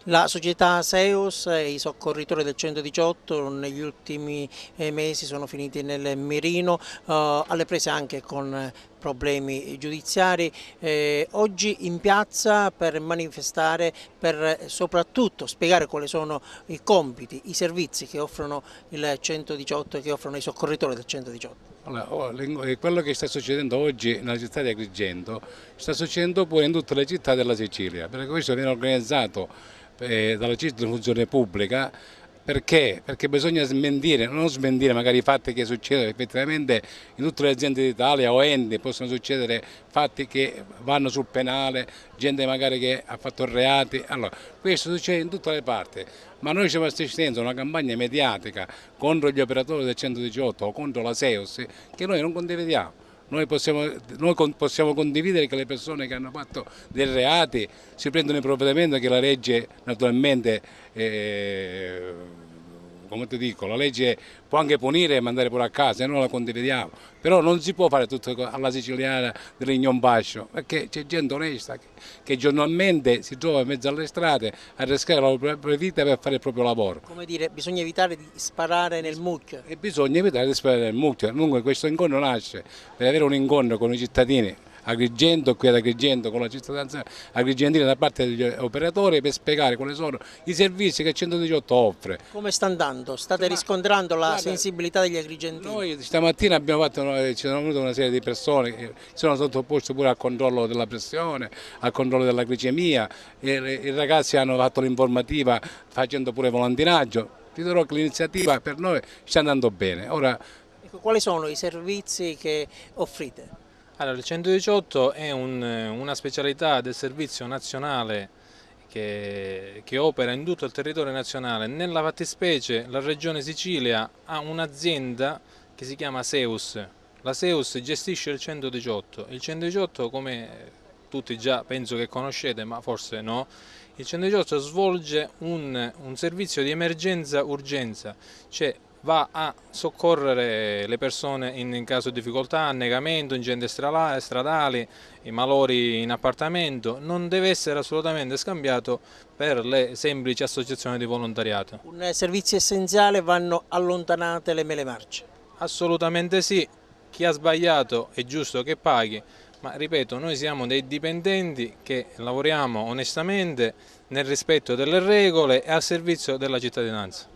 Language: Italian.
La società Seus e i soccorritori del 118 negli ultimi mesi sono finiti nel mirino, alle prese anche con problemi giudiziari. Oggi in piazza per manifestare, per soprattutto spiegare quali sono i compiti, i servizi che offrono il 118 e che offrono i soccorritori del 118. Allora, quello che sta succedendo oggi nella città di Agrigento sta succedendo pure in tutte le città della Sicilia, perché questo viene organizzato dalla CISL di funzione pubblica. Perché? Perché bisogna smentire, non smentire magari i fatti che succedono effettivamente in tutte le aziende d'Italia o enti, possono succedere fatti che vanno sul penale, gente magari che ha fatto reati, allora questo succede in tutte le parti, ma noi stiamo assistendo a una campagna mediatica contro gli operatori del 118 o contro la SEOS che noi non condividiamo. Noi possiamo condividere che le persone che hanno fatto dei reati si prendono i provvedimenti che la legge naturalmente, come ti dico, la legge può anche punire e mandare pure a casa e noi la condividiamo, però non si può fare tutto alla siciliana dell'ignon bascio, perché c'è gente onesta che giornalmente si trova in mezzo alle strade a rischiare la propria vita per fare il proprio lavoro. Come dire, bisogna evitare di sparare nel mucchio. E bisogna evitare di sparare nel mucchio. Dunque questo incontro nasce per avere un incontro con i cittadini Agrigento, qui ad Agrigento, con la cittadinanza agrigentina da parte degli operatori per spiegare quali sono i servizi che il 118 offre. Come sta andando? State riscontrando la Guarda, sensibilità degli agrigentini? noi stamattina abbiamo fatto, ci sono venute una serie di persone che sono sottoposte pure al controllo della pressione, al controllo della glicemia, i ragazzi hanno fatto l'informativa facendo pure volantinaggio. Ti dirò che l'iniziativa per noi sta andando bene. Ora, Ecco, quali sono i servizi che offrite? Allora, il 118 è una specialità del servizio nazionale che opera in tutto il territorio nazionale. Nella fattispecie la Regione Sicilia ha un'azienda che si chiama Seus. La Seus gestisce il 118. Il 118, come tutti già penso che conoscete, ma forse no, il 118 svolge un servizio di emergenza-urgenza, cioè va a soccorrere le persone in caso di difficoltà, annegamento, incendi stradali, i malori in appartamento, non deve essere assolutamente scambiato per le semplici associazioni di volontariato. Un servizio essenziale, vanno allontanate le mele marce. Assolutamente sì, chi ha sbagliato è giusto che paghi, ma ripeto, noi siamo dei dipendenti che lavoriamo onestamente nel rispetto delle regole e al servizio della cittadinanza.